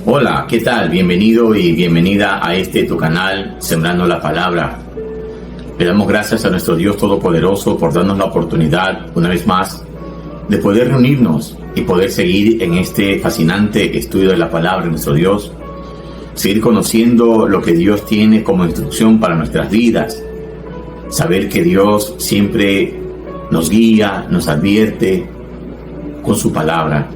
Hola, ¿qué tal? Bienvenido y bienvenida a tu canal, Sembrando la Palabra. Le damos gracias a nuestro Dios Todopoderoso por darnos la oportunidad, una vez más, de poder reunirnos y poder seguir en este fascinante estudio de la Palabra de nuestro Dios, seguir conociendo lo que Dios tiene como instrucción para nuestras vidas, saber que Dios siempre nos guía, nos advierte con su palabra.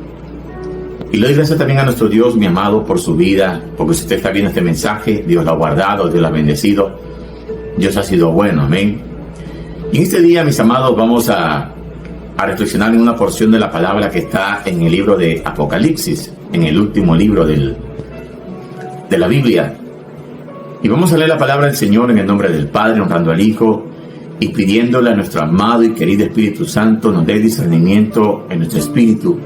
Y le doy gracias también a nuestro Dios, mi amado, por su vida, porque si usted está viendo este mensaje, Dios lo ha guardado, Dios lo ha bendecido, Dios ha sido bueno, amén. Y en este día, mis amados, vamos a reflexionar en una porción de la palabra que está en el libro de Apocalipsis, en el último libro de la Biblia. Y vamos a leer la palabra del Señor en el nombre del Padre, honrando al Hijo, y pidiéndole a nuestro amado y querido Espíritu Santo nos dé discernimiento en nuestro espíritu,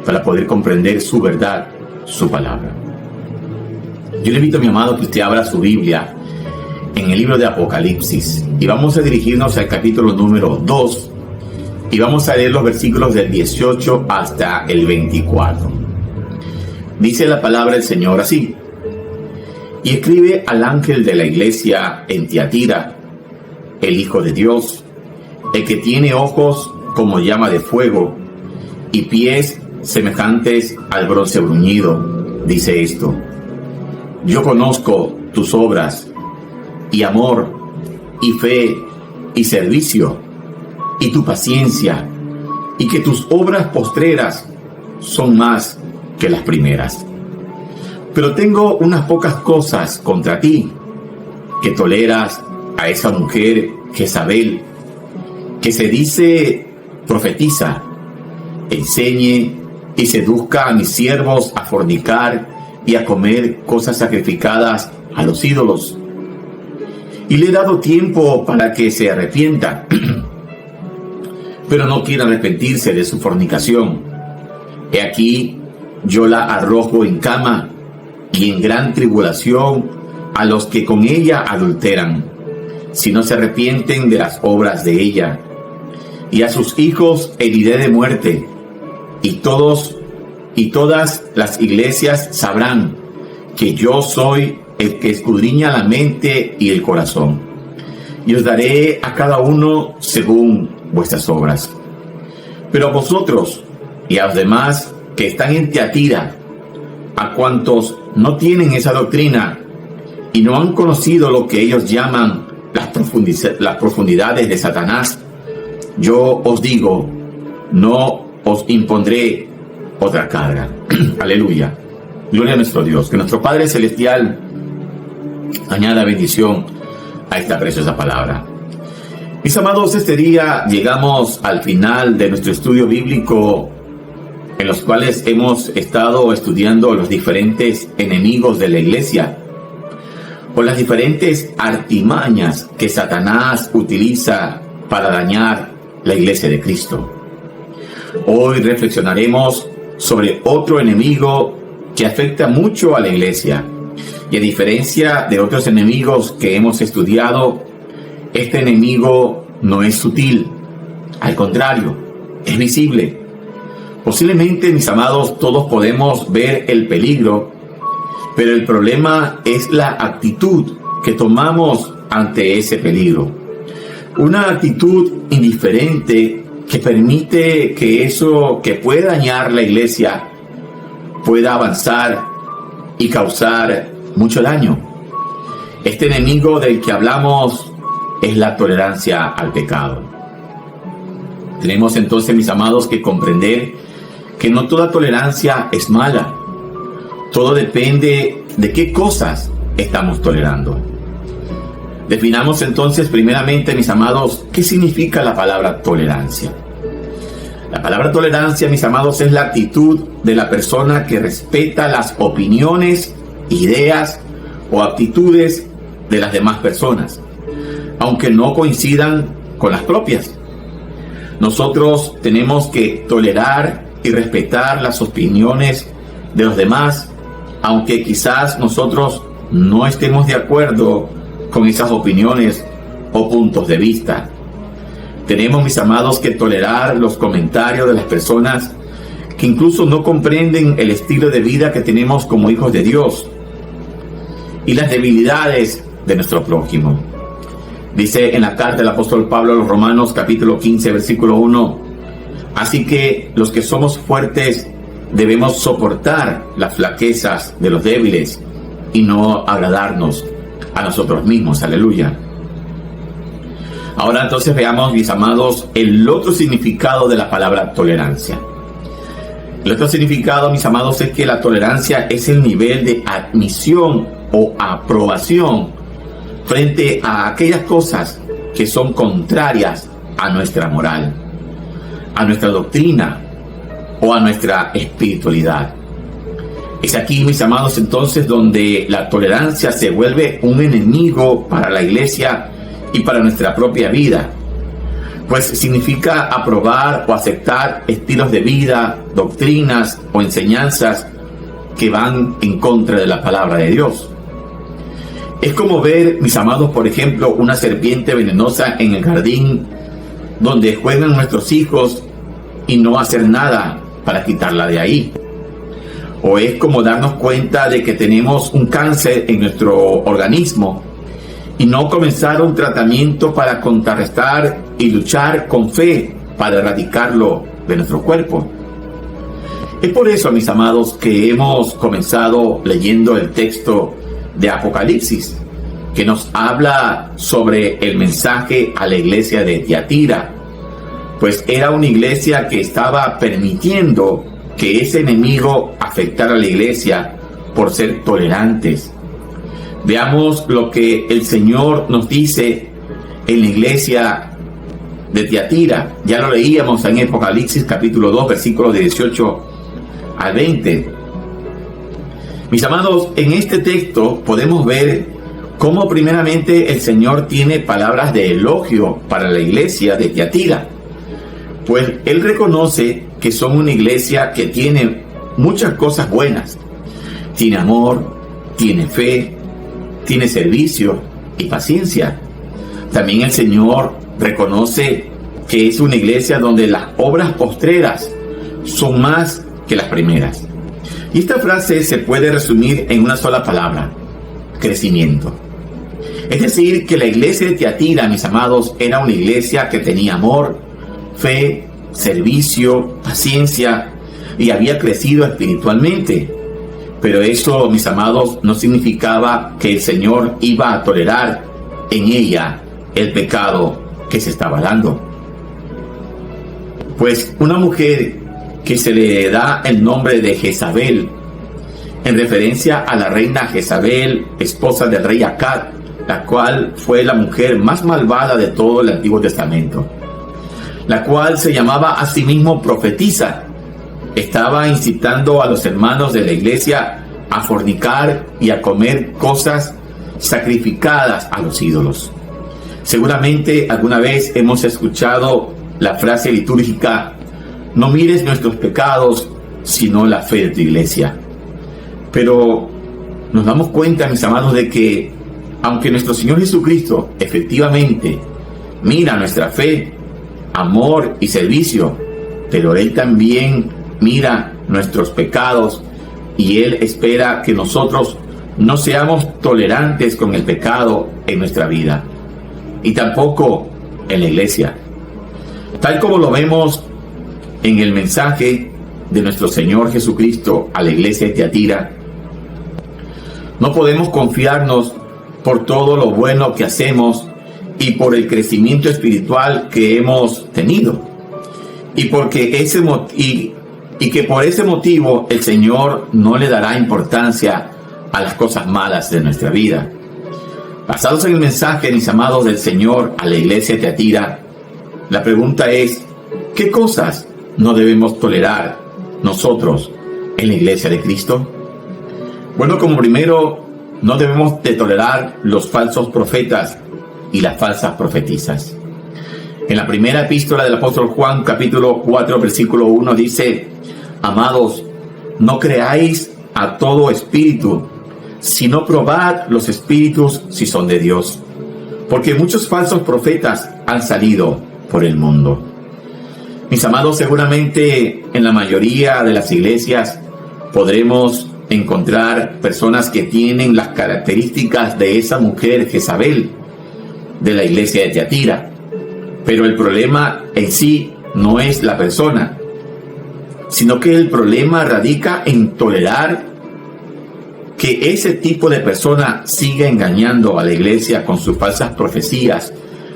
para poder comprender su verdad, su palabra. Yo le invito, mi amado, que usted abra su Biblia en el libro de Apocalipsis y vamos a dirigirnos al capítulo número 2 y vamos a leer los versículos del 18 hasta el 24. Dice la palabra del Señor así: y escribe al ángel de la iglesia en Tiatira, el Hijo de Dios, el que tiene ojos como llama de fuego y pies semejantes al bronce bruñido, dice esto: yo conozco tus obras, y amor, y fe, y servicio, y tu paciencia, y que tus obras postreras son más que las primeras. Pero tengo unas pocas cosas contra ti, que toleras a esa mujer Jezabel, que se dice profetiza, enseñe y seduzca a mis siervos a fornicar y a comer cosas sacrificadas a los ídolos. Y le he dado tiempo para que se arrepienta, pero no quiere arrepentirse de su fornicación. He aquí, yo la arrojo en cama y en gran tribulación a los que con ella adulteran, si no se arrepienten de las obras de ella. Y a sus hijos heriré de muerte, y todas las iglesias sabrán que yo soy el que escudriña la mente y el corazón, y os daré a cada uno según vuestras obras. Pero a vosotros y a los demás que están en Tiatira, a cuantos no tienen esa doctrina y no han conocido lo que ellos llaman las profundidades de Satanás, yo os digo, no os impondré otra carga. Aleluya. Gloria a nuestro Dios. Que nuestro Padre Celestial añada bendición a esta preciosa palabra. Mis amados, este día llegamos al final de nuestro estudio bíblico, en los cuales hemos estado estudiando los diferentes enemigos de la iglesia, o las diferentes artimañas que Satanás utiliza para dañar la iglesia de Cristo. Hoy reflexionaremos sobre otro enemigo que afecta mucho a la iglesia. Y a diferencia de otros enemigos que hemos estudiado, este enemigo no es sutil. Al contrario, es visible. Posiblemente, mis amados, todos podemos ver el peligro, pero el problema es la actitud que tomamos ante ese peligro. Una actitud indiferente que permite que eso que puede dañar la iglesia pueda avanzar y causar mucho daño. Este enemigo del que hablamos es la tolerancia al pecado. Tenemos entonces, mis amados, que comprender que no toda tolerancia es mala. Todo depende de qué cosas estamos tolerando. Definamos entonces primeramente, mis amados, ¿qué significa la palabra tolerancia? La palabra tolerancia, mis amados, es la actitud de la persona que respeta las opiniones, ideas o actitudes de las demás personas, aunque no coincidan con las propias. Nosotros tenemos que tolerar y respetar las opiniones de los demás, aunque quizás nosotros no estemos de acuerdo con esas opiniones o puntos de vista. Tenemos, mis amados, que tolerar los comentarios de las personas que incluso no comprenden el estilo de vida que tenemos como hijos de Dios y las debilidades de nuestro prójimo. Dice en la carta del apóstol Pablo a los Romanos, capítulo 15, versículo 1, así que los que somos fuertes debemos soportar las flaquezas de los débiles y no agradarnos a nosotros mismos. Aleluya. Ahora entonces veamos, mis amados, el otro significado de la palabra tolerancia. El otro significado, mis amados, es que la tolerancia es el nivel de admisión o aprobación frente a aquellas cosas que son contrarias a nuestra moral, a nuestra doctrina o a nuestra espiritualidad. Es aquí, mis amados, entonces donde la tolerancia se vuelve un enemigo para la iglesia y para nuestra propia vida, pues significa aprobar o aceptar estilos de vida, doctrinas o enseñanzas que van en contra de la palabra de Dios. Es como ver, mis amados, por ejemplo, una serpiente venenosa en el jardín donde juegan nuestros hijos y no hacer nada para quitarla de ahí. O es como darnos cuenta de que tenemos un cáncer en nuestro organismo y no comenzar un tratamiento para contrarrestar y luchar con fe para erradicarlo de nuestro cuerpo. Es por eso, mis amados, que hemos comenzado leyendo el texto de Apocalipsis, que nos habla sobre el mensaje a la iglesia de Tiatira, pues era una iglesia que estaba permitiendo que ese enemigo afectara a la iglesia por ser tolerantes. Veamos lo que el Señor nos dice en la iglesia de Tiatira. Ya lo leíamos en Apocalipsis capítulo 2, versículos de 18 al 20. Mis amados, en este texto podemos ver cómo primeramente el Señor tiene palabras de elogio para la iglesia de Tiatira, pues Él reconoce que son una iglesia que tiene muchas cosas buenas. Tiene amor, tiene fe, tiene servicio y paciencia. También el Señor reconoce que es una iglesia donde las obras postreras son más que las primeras. Y esta frase se puede resumir en una sola palabra: crecimiento. Es decir, que la iglesia de Tiatira, mis amados, era una iglesia que tenía amor, fe, servicio, paciencia y había crecido espiritualmente. Pero eso, mis amados, no significaba que el Señor iba a tolerar en ella el pecado que se estaba dando. Pues una mujer que se le da el nombre de Jezabel, en referencia a la reina Jezabel, esposa del rey Acab, la cual fue la mujer más malvada de todo el Antiguo Testamento, la cual se llamaba a sí mismo profetisa, estaba incitando a los hermanos de la iglesia a fornicar y a comer cosas sacrificadas a los ídolos. Seguramente alguna vez hemos escuchado la frase litúrgica: no mires nuestros pecados, sino la fe de tu iglesia. Pero nos damos cuenta, mis amados, de que aunque nuestro Señor Jesucristo efectivamente mira nuestra fe, amor y servicio, pero Él también mira nuestros pecados y Él espera que nosotros no seamos tolerantes con el pecado en nuestra vida y tampoco en la iglesia. Tal como lo vemos en el mensaje de nuestro Señor Jesucristo a la iglesia de Tiatira, no podemos confiarnos por todo lo bueno que hacemos y por el crecimiento espiritual que hemos tenido, y que por ese motivo el Señor no le dará importancia a las cosas malas de nuestra vida. Basados en el mensaje, mis amados, del Señor a la iglesia de Tiatira, la pregunta es: ¿qué cosas no debemos tolerar nosotros en la iglesia de Cristo? Bueno, como primero, no debemos de tolerar los falsos profetas y las falsas profetisas. En la primera epístola del apóstol Juan, capítulo 4, versículo 1, dice: amados, no creáis a todo espíritu, sino probad los espíritus si son de Dios, porque muchos falsos profetas han salido por el mundo. Mis amados, seguramente en la mayoría de las iglesias podremos encontrar personas que tienen las características de esa mujer Jezabel de la iglesia de Tiatira. Pero el problema en sí no es la persona, sino que el problema radica en tolerar que ese tipo de persona siga engañando a la iglesia con sus falsas profecías,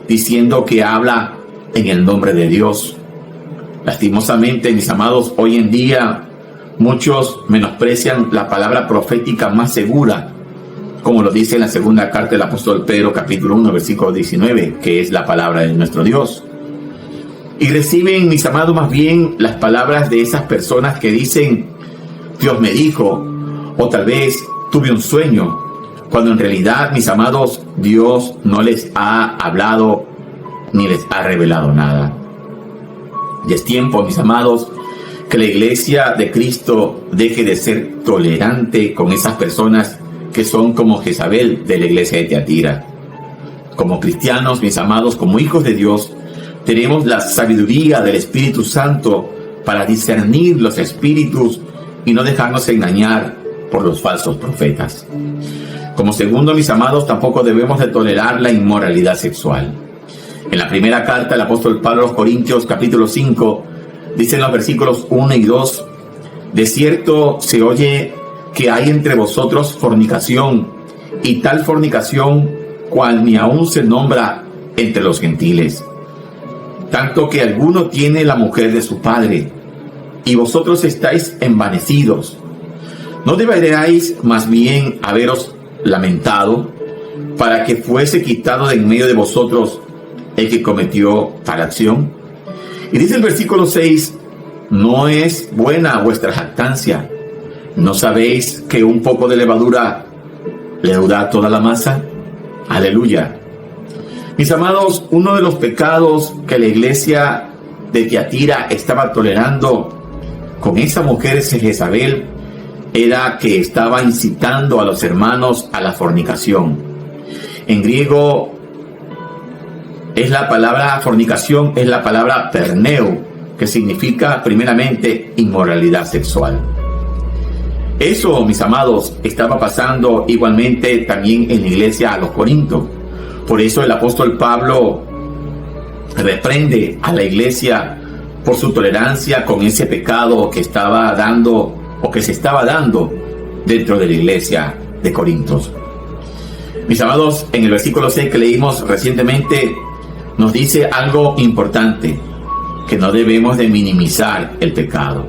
diciendo que habla en el nombre de Dios. Lastimosamente, mis amados, hoy en día muchos menosprecian la palabra profética más segura, como lo dice en la segunda carta del apóstol Pedro, capítulo 1, versículo 19, que es la palabra de nuestro Dios. Y reciben, mis amados, más bien las palabras de esas personas que dicen, Dios me dijo, o tal vez tuve un sueño, cuando en realidad, mis amados, Dios no les ha hablado ni les ha revelado nada. Y es tiempo, mis amados, que la iglesia de Cristo deje de ser tolerante con esas personas que son como Jezabel de la iglesia de Tiatira. Como cristianos, mis amados, como hijos de Dios, tenemos la sabiduría del Espíritu Santo para discernir los espíritus y no dejarnos engañar por los falsos profetas. Como segundo, mis amados, tampoco debemos de tolerar la inmoralidad sexual. En la primera carta del apóstol Pablo a los Corintios, capítulo 5, dice en los versículos 1 y 2, de cierto se oye que hay entre vosotros fornicación, y tal fornicación cual ni aún se nombra entre los gentiles. Tanto que alguno tiene la mujer de su padre, y vosotros estáis envanecidos. ¿No deberíais más bien haberos lamentado para que fuese quitado de en medio de vosotros el que cometió tal acción? Y dice el versículo 6, ¿no es buena vuestra jactancia? ¿No sabéis que un poco de levadura leuda toda la masa? Aleluya. Mis amados, uno de los pecados que la iglesia de Tiatira estaba tolerando con esa mujer Jezabel era que estaba incitando a los hermanos a la fornicación. En griego es la palabra fornicación, es la palabra perneu, que significa primeramente inmoralidad sexual. Eso, mis amados, estaba pasando igualmente también en la iglesia a los Corintios. Por eso el apóstol Pablo reprende a la iglesia por su tolerancia con ese pecado que estaba dando o que se estaba dando dentro de la iglesia de Corintios. Mis amados, en el versículo 6 que leímos recientemente nos dice algo importante, que no debemos de minimizar el pecado,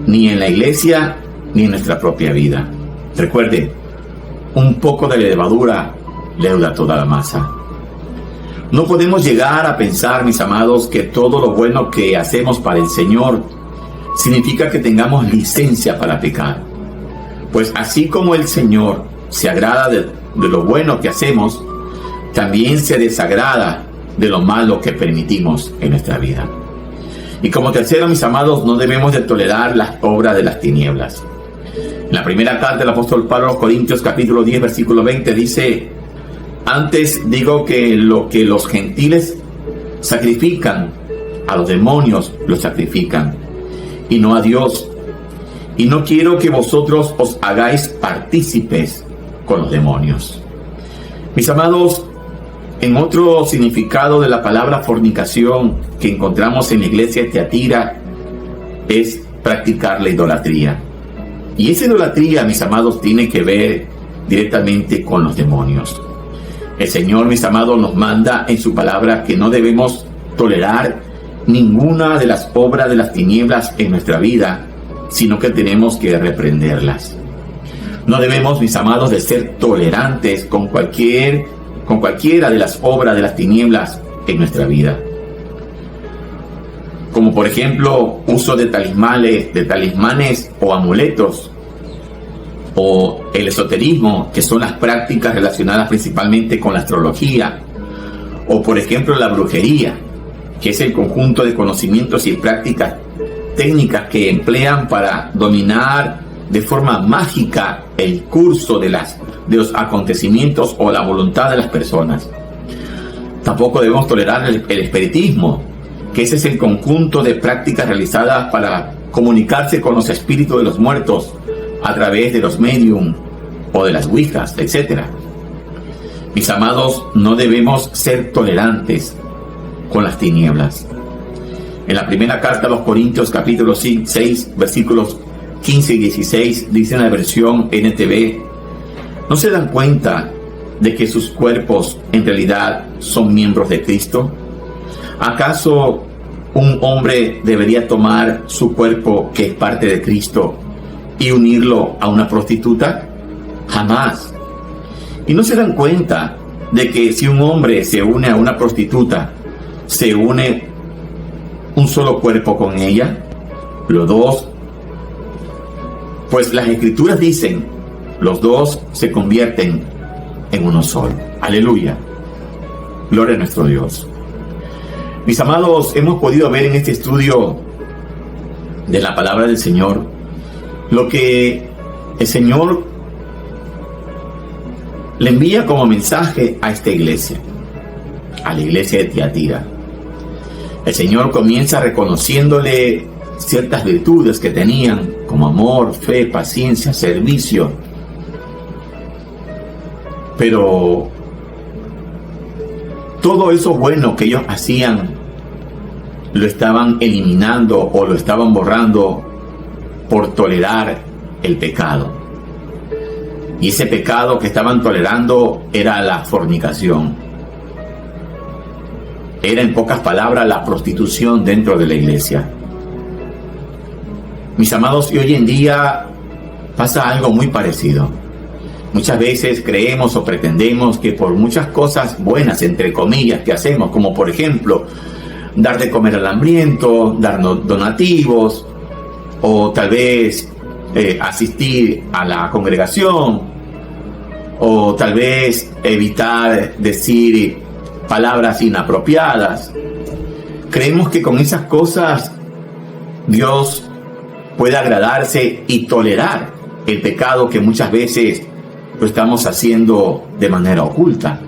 ni en la iglesia ni en nuestra propia vida. Recuerde, un poco de levadura leuda toda la masa. No podemos llegar a pensar, mis amados, que todo lo bueno que hacemos para el Señor significa que tengamos licencia para pecar. Pues así como el Señor se agrada de lo bueno que hacemos, también se desagrada de lo malo que permitimos en nuestra vida. Y como tercero, mis amados, no debemos de tolerar las obras de las tinieblas. En la primera carta del apóstol Pablo a los Corintios, capítulo 10, versículo 20, dice: antes digo que lo que los gentiles sacrifican, a los demonios los sacrifican, y no a Dios. Y no quiero que vosotros os hagáis partícipes con los demonios. Mis amados, en otro significado de la palabra fornicación que encontramos en la iglesia de Tiatira es practicar la idolatría. Y esa idolatría, mis amados, tiene que ver directamente con los demonios. El Señor, mis amados, nos manda en su palabra que no debemos tolerar ninguna de las obras de las tinieblas en nuestra vida, sino que tenemos que reprenderlas. No debemos, mis amados, de ser tolerantes con cualquiera de las obras de las tinieblas en nuestra vida. Como por ejemplo, uso de talismanes o amuletos, o el esoterismo, que son las prácticas relacionadas principalmente con la astrología, o por ejemplo la brujería, que es el conjunto de conocimientos y prácticas técnicas que emplean para dominar de forma mágica el curso de los acontecimientos o la voluntad de las personas. Tampoco debemos tolerar el espiritismo, que ese es el conjunto de prácticas realizadas para comunicarse con los espíritus de los muertos a través de los medium o de las ouijas, etc. Mis amados, no debemos ser tolerantes con las tinieblas. En la primera carta a los Corintios, capítulo 6, versículos 15 y 16, dice en la versión NTV: ¿no se dan cuenta de que sus cuerpos en realidad son miembros de Cristo? ¿Acaso un hombre debería tomar su cuerpo, que es parte de Cristo, y unirlo a una prostituta? Jamás. ¿Y no se dan cuenta de que si un hombre se une a una prostituta, se une un solo cuerpo con ella? Los dos, pues las Escrituras dicen, los dos se convierten en uno solo. Aleluya. Gloria a nuestro Dios. Mis amados, hemos podido ver en este estudio de la palabra del Señor lo que el Señor le envía como mensaje a esta iglesia, a la iglesia de Tiatira. El Señor comienza reconociéndole ciertas virtudes que tenían, como amor, fe, paciencia, servicio. Pero todo eso bueno que ellos hacían lo estaban eliminando o lo estaban borrando por tolerar el pecado. Y ese pecado que estaban tolerando era la fornicación. Era, en pocas palabras, la prostitución dentro de la iglesia. Mis amados, y hoy en día pasa algo muy parecido. Muchas veces creemos o pretendemos que por muchas cosas buenas, entre comillas, que hacemos, como por ejemplo, dar de comer al hambriento, darnos donativos, o tal vez asistir a la congregación, o tal vez evitar decir palabras inapropiadas. Creemos que con esas cosas Dios puede agradarse y tolerar el pecado que muchas veces lo estamos haciendo de manera oculta,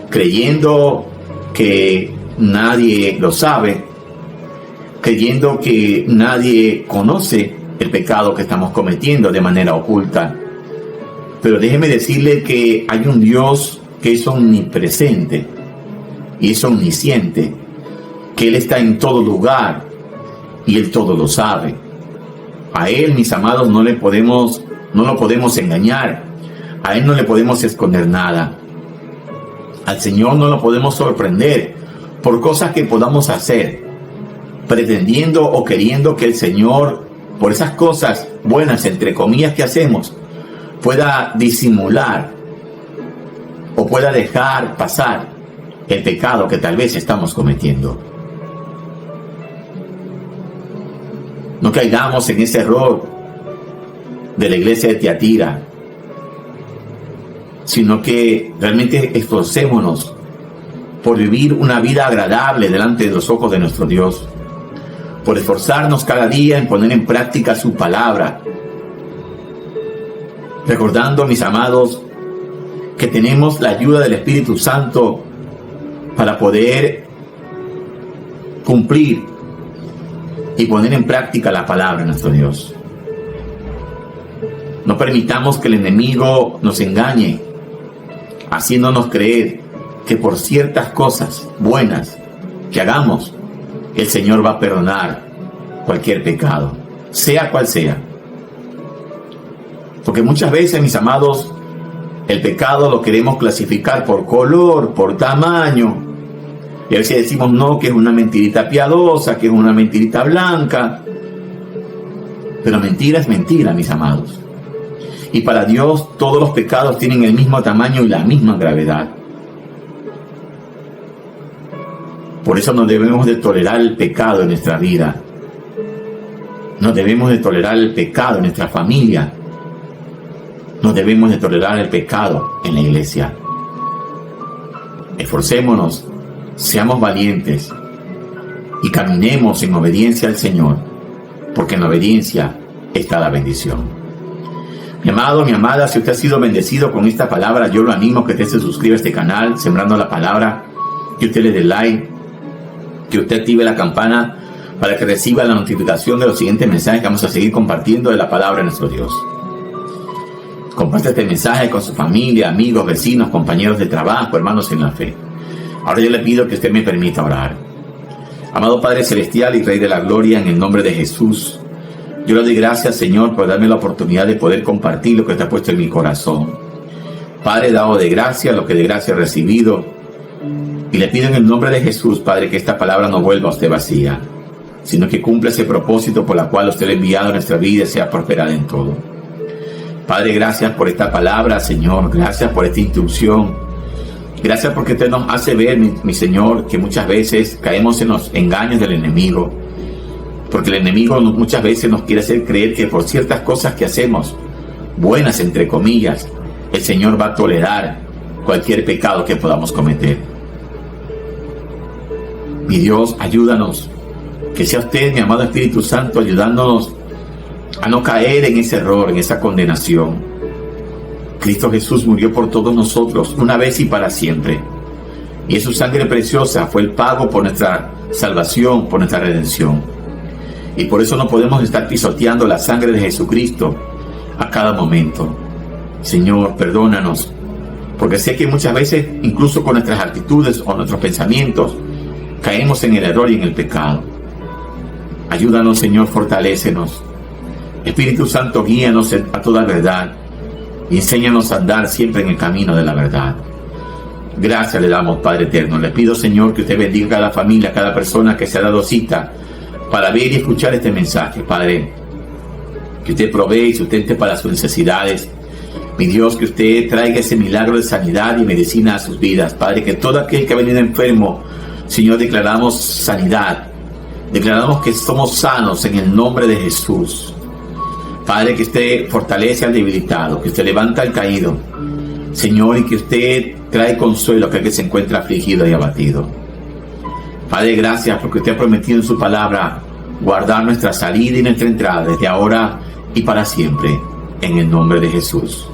creyendo que nadie lo sabe, creyendo que nadie conoce el pecado que estamos cometiendo de manera oculta. Pero déjeme decirle que hay un Dios que es omnipresente y es omnisciente, que Él está en todo lugar y Él todo lo sabe. A Él, mis amados, no lo podemos engañar, a Él no le podemos esconder nada. Al Señor no lo podemos sorprender por cosas que podamos hacer, pretendiendo o queriendo que el Señor, por esas cosas buenas, entre comillas, que hacemos, pueda disimular o pueda dejar pasar el pecado que tal vez estamos cometiendo. No caigamos en ese error de la iglesia de Tiatira, sino que realmente esforcémonos por vivir una vida agradable delante de los ojos de nuestro Dios, por esforzarnos cada día en poner en práctica su palabra, recordando, mis amados, que tenemos la ayuda del Espíritu Santo para poder cumplir y poner en práctica la palabra de nuestro Dios. No permitamos que el enemigo nos engañe, haciéndonos creer que por ciertas cosas buenas que hagamos, el Señor va a perdonar cualquier pecado, sea cual sea. Porque muchas veces, mis amados, el pecado lo queremos clasificar por color, por tamaño. Y a veces decimos no, que es una mentirita piadosa, que es una mentirita blanca. Pero mentira es mentira, mis amados. Y para Dios todos los pecados tienen el mismo tamaño y la misma gravedad. Por eso no debemos de tolerar el pecado en nuestra vida. No debemos de tolerar el pecado en nuestra familia. No debemos de tolerar el pecado en la iglesia. Esforcémonos, seamos valientes y caminemos en obediencia al Señor, porque en la obediencia está la bendición. Mi amado, mi amada, si usted ha sido bendecido con esta palabra, yo lo animo a que usted se suscriba a este canal, Sembrando la Palabra, que usted le dé like, que usted active la campana para que reciba la notificación de los siguientes mensajes que vamos a seguir compartiendo de la palabra de nuestro Dios. Comparte este mensaje con su familia, amigos, vecinos, compañeros de trabajo, hermanos en la fe. Ahora yo le pido que usted me permita orar. Amado Padre Celestial y Rey de la Gloria, en el nombre de Jesús, yo le doy gracias, Señor, por darme la oportunidad de poder compartir lo que está puesto en mi corazón. Padre, dado de gracia lo que de gracia he recibido, y le pido en el nombre de Jesús, Padre, que esta palabra no vuelva a usted vacía, sino que cumpla ese propósito por la cual usted le ha enviado a nuestra vida y sea prosperada en todo. Padre, gracias por esta palabra, Señor. Gracias por esta instrucción. Gracias porque usted nos hace ver, mi Señor, que muchas veces caemos en los engaños del enemigo. Porque el enemigo muchas veces nos quiere hacer creer que por ciertas cosas que hacemos, buenas entre comillas, el Señor va a tolerar cualquier pecado que podamos cometer. Mi Dios, ayúdanos. Que sea usted, mi amado Espíritu Santo, ayudándonos a no caer en ese error, en esa condenación. Cristo Jesús murió por todos nosotros, una vez y para siempre. Y su sangre preciosa fue el pago por nuestra salvación, por nuestra redención. Y por eso no podemos estar pisoteando la sangre de Jesucristo a cada momento. Señor, perdónanos, porque sé que muchas veces, incluso con nuestras actitudes o nuestros pensamientos, caemos en el error y en el pecado. Ayúdanos, Señor, fortalécenos. Espíritu Santo, guíanos a toda verdad y enséñanos a andar siempre en el camino de la verdad. Gracias le damos, Padre eterno. Le pido, Señor, que usted bendiga a cada familia, a cada persona que se ha dado cita para ver y escuchar este mensaje, Padre. Que usted provee y sustente para sus necesidades. Mi Dios, que usted traiga ese milagro de sanidad y medicina a sus vidas, Padre. Que todo aquel que ha venido enfermo, Señor, declaramos sanidad. Declaramos que somos sanos en el nombre de Jesús. Padre, que usted fortalece al debilitado, que usted levanta al caído, Señor, y que usted trae consuelo a aquel que se encuentra afligido y abatido. Padre, gracias porque usted ha prometido en su palabra guardar nuestra salida y nuestra entrada desde ahora y para siempre, en el nombre de Jesús.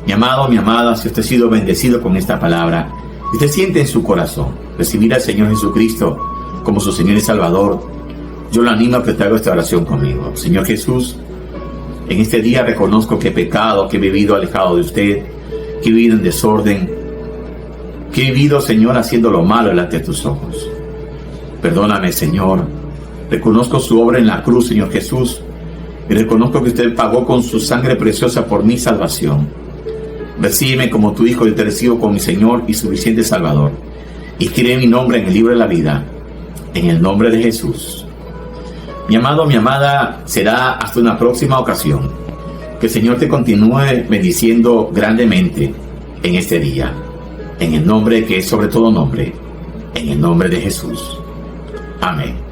Mi amado, mi amada, si usted ha sido bendecido con esta palabra, usted siente en su corazón recibir al Señor Jesucristo como su Señor y Salvador, yo lo animo a que usted haga esta oración conmigo. Señor Jesús, en este día reconozco que he pecado, que he vivido alejado de usted, que he vivido en desorden, que he vivido, Señor, haciendo lo malo delante de tus ojos. Perdóname, Señor. Reconozco su obra en la cruz, Señor Jesús, y reconozco que usted pagó con su sangre preciosa por mi salvación. Recíbeme como tu Hijo y te recibo como mi Señor y suficiente Salvador. Y escribe mi nombre en el libro de la vida, en el nombre de Jesús. Mi amado, mi amada, será hasta una próxima ocasión. Que el Señor te continúe bendiciendo grandemente en este día. En el nombre que es sobre todo nombre. En el nombre de Jesús. Amén.